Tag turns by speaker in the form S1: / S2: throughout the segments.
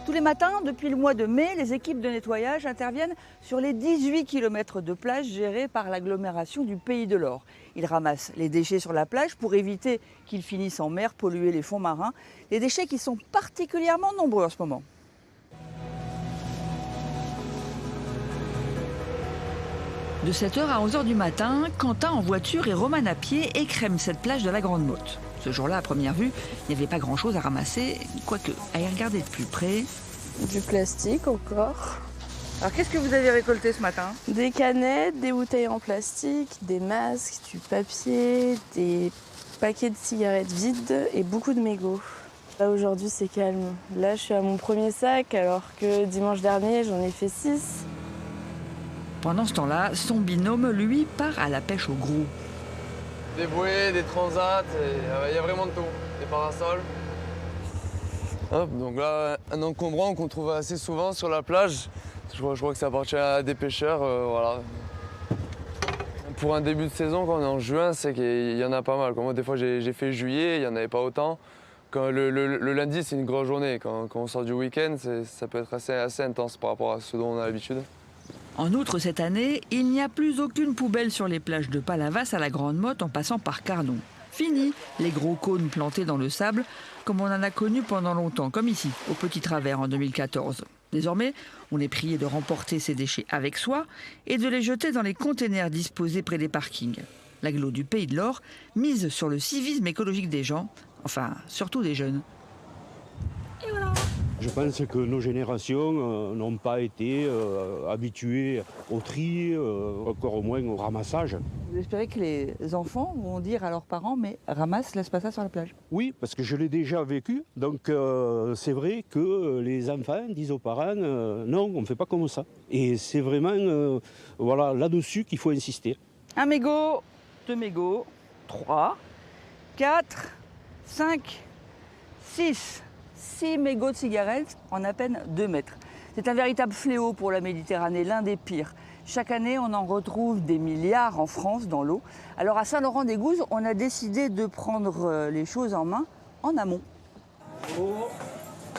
S1: Tous les matins, depuis le mois de mai, les équipes de nettoyage interviennent sur les 18 km de plage gérés par l'agglomération du Pays de l'Or. Ils ramassent les déchets sur la plage pour éviter qu'ils finissent en mer, polluer les fonds marins. Des déchets qui sont particulièrement nombreux en ce moment. De 7h à 11h du matin, Quentin en voiture et Roman à pied écrèment cette plage de la Grande Motte. Ce jour-là, à première vue, il n'y avait pas grand-chose à ramasser, quoique, à y regarder de plus près...
S2: Du plastique encore.
S1: Alors qu'est-ce que vous avez récolté ce matin?
S2: Des canettes, des bouteilles en plastique, des masques, du papier, des paquets de cigarettes vides et beaucoup de mégots. Là aujourd'hui c'est calme. Là je suis à mon premier sac alors que dimanche dernier j'en ai fait 6.
S1: Pendant ce temps-là, son binôme, lui, part à la pêche au gros.
S3: Des bouées, des transats, il y a vraiment de tout. Des parasols. Hop, donc là, un encombrant qu'on trouve assez souvent sur la plage. Je crois que ça appartient à des pêcheurs, voilà. Pour un début de saison, quand on est en juin, c'est qu'il y en a pas mal. Comme moi, des fois, j'ai fait juillet, il n'y en avait pas autant. Quand le lundi, c'est une grosse journée. Quand on sort du week-end, ça peut être assez intense par rapport à ce dont on a l'habitude.
S1: En outre, cette année, il n'y a plus aucune poubelle sur les plages de Palavas à la Grande Motte en passant par Carnon. Fini les gros cônes plantés dans le sable, comme on en a connu pendant longtemps, comme ici, au Petit Travers en 2014. Désormais, on est prié de remporter ces déchets avec soi et de les jeter dans les containers disposés près des parkings. L'agglo du Pays de l'Or mise sur le civisme écologique des gens, enfin, surtout des jeunes.
S2: Et voilà.
S4: Je pense que nos générations n'ont pas été habituées au tri, encore au moins au ramassage.
S1: Vous espérez que les enfants vont dire à leurs parents « mais ramasse, laisse pas ça sur la plage ».
S4: Oui, parce que je l'ai déjà vécu, donc c'est vrai que les enfants disent aux parents non, on ne fait pas comme ça. Et c'est vraiment voilà, là-dessus qu'il faut insister.
S1: Un mégot, 2 mégots, 3, 4, 5, 6 mégots de cigarettes en à peine 2 mètres. C'est un véritable fléau pour la Méditerranée, l'un des pires. Chaque année, on en retrouve des milliards en France dans l'eau. Alors à Saint-Laurent-des-Gouzes, on a décidé de prendre les choses en main en amont.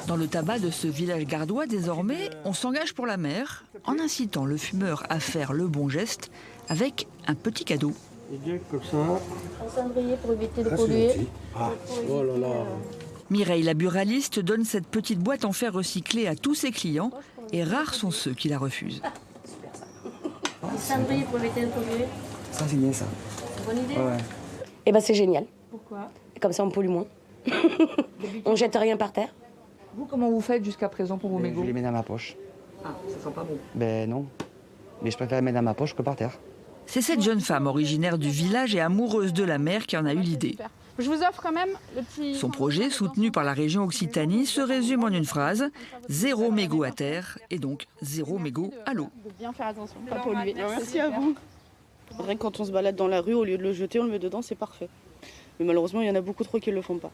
S1: Dans le tabac de ce village gardois, désormais, on s'engage pour la mer en incitant le fumeur à faire le bon geste avec un petit cadeau.
S2: Comme ça. Un cendrier pour éviter de polluer.
S4: Ah, oh là là.
S1: Mireille, la buraliste, donne cette petite boîte en fer recyclé à tous ses clients et rares sont ceux qui la refusent.
S2: Un cendrier pour éviter de polluer.
S5: Ça, c'est bien ça.
S2: C'est une bonne idée.
S5: Ouais.
S6: Eh ben c'est génial.
S2: Pourquoi?
S6: Comme ça on pollue moins. On jette rien par terre.
S1: Vous, comment vous faites jusqu'à présent pour vos mégots?
S5: Je les mets dans ma poche.
S1: Ah, ça sent pas bon.
S5: Ben non. Mais je préfère les mettre dans ma poche que par terre.
S1: C'est cette jeune femme originaire du village et amoureuse de la mer qui en a eu l'idée.
S7: Je vous offre quand même le petit...
S1: Son projet, soutenu par la région Occitanie, se résume en une phrase : 0 mégot à terre et donc 0 mégot à l'eau.
S7: De bien faire attention, pas polluer.
S8: Merci à vous. Rien que quand on se balade dans la rue, au lieu de le jeter, on le met dedans, c'est parfait. Mais malheureusement, il y en a beaucoup trop qui ne le font pas.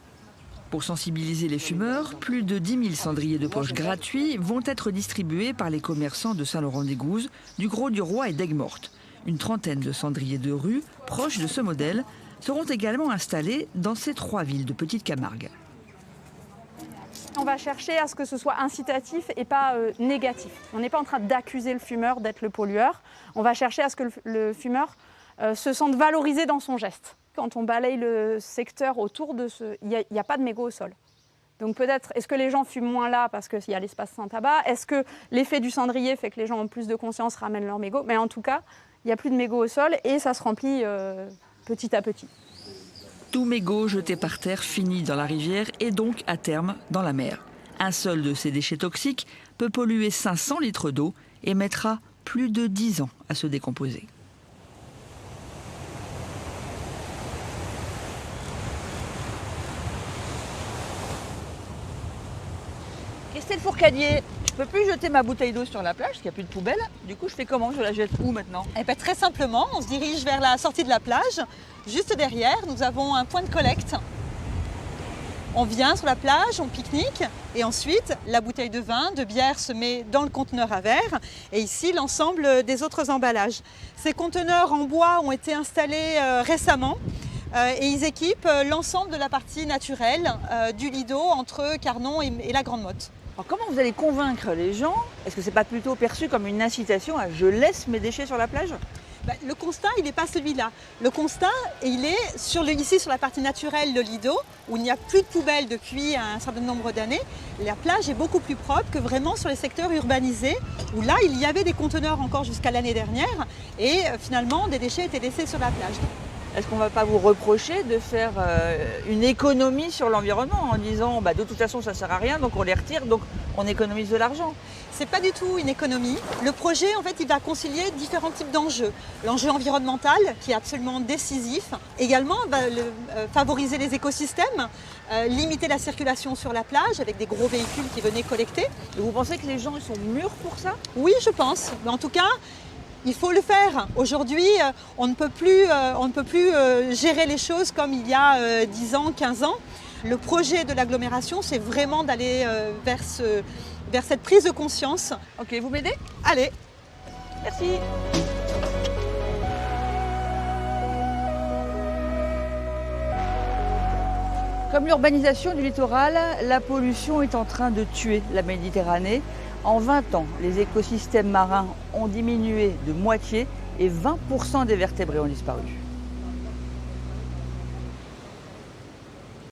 S1: Pour sensibiliser les fumeurs, plus de 10 000 cendriers de poche gratuits vont être distribués par les commerçants de Saint-Laurent-des-Gouzes, du Gros-du-Roi et d'Aigues-Mortes. Une trentaine de cendriers de rue, proches de ce modèle, seront également installés dans ces 3 villes de Petite Camargue.
S7: On va chercher à ce que ce soit incitatif et pas négatif. On n'est pas en train d'accuser le fumeur d'être le pollueur. On va chercher à ce que le fumeur se sente valorisé dans son geste. Quand on balaye le secteur autour de ce... Il n'y a pas de mégots au sol. Donc peut-être, est-ce que les gens fument moins là parce qu'il y a l'espace sans tabac? Est-ce que l'effet du cendrier fait que les gens ont plus de conscience, ramènent leurs mégots? Mais en tout cas, il n'y a plus de mégots au sol et ça se remplit petit à petit.
S1: Tout mégot jeté par terre finit dans la rivière et donc à terme dans la mer. Un seul de ces déchets toxiques peut polluer 500 litres d'eau et mettra plus de 10 ans à se décomposer. Christelle Fourcadier, je ne peux plus jeter ma bouteille d'eau sur la plage parce qu'il n'y a plus de poubelle. Du coup, je fais comment? Je la jette où maintenant?
S9: Eh bien, très simplement, on se dirige vers la sortie de la plage. Juste derrière, nous avons un point de collecte. On vient sur la plage, on pique-nique et ensuite, la bouteille de vin, de bière se met dans le conteneur à verre et ici, l'ensemble des autres emballages. Ces conteneurs en bois ont été installés récemment et ils équipent l'ensemble de la partie naturelle du Lido entre Carnon et la Grande Motte.
S1: Alors comment vous allez convaincre les gens? Est-ce que c'est pas plutôt perçu comme une incitation à je laisse mes déchets sur la plage?
S9: Le constat, il n'est pas celui-là. Le constat, il est ici sur la partie naturelle, le Lido, où il n'y a plus de poubelles depuis un certain nombre d'années. La plage est beaucoup plus propre que vraiment sur les secteurs urbanisés, où là, il y avait des conteneurs encore jusqu'à l'année dernière, et finalement, des déchets étaient laissés sur la plage.
S1: Est-ce qu'on ne va pas vous reprocher de faire une économie sur l'environnement en disant de toute façon ça ne sert à rien, donc on les retire, donc on économise de l'argent?
S9: C'est pas du tout une économie. Le projet, en fait, il va concilier différents types d'enjeux. L'enjeu environnemental, qui est absolument décisif. Également, va favoriser les écosystèmes, limiter la circulation sur la plage avec des gros véhicules qui venaient collecter.
S1: Et vous pensez que les gens ils sont mûrs pour ça?
S9: Oui, je pense. Mais en tout cas, il faut le faire. Aujourd'hui, on ne peut plus gérer les choses comme il y a 10 ans, 15 ans. Le projet de l'agglomération, c'est vraiment d'aller vers cette prise de conscience.
S1: Ok, vous m'aidez?
S9: Allez.
S1: Merci. Comme l'urbanisation du littoral, la pollution est en train de tuer la Méditerranée. En 20 ans, les écosystèmes marins ont diminué de moitié et 20% des vertébrés ont disparu.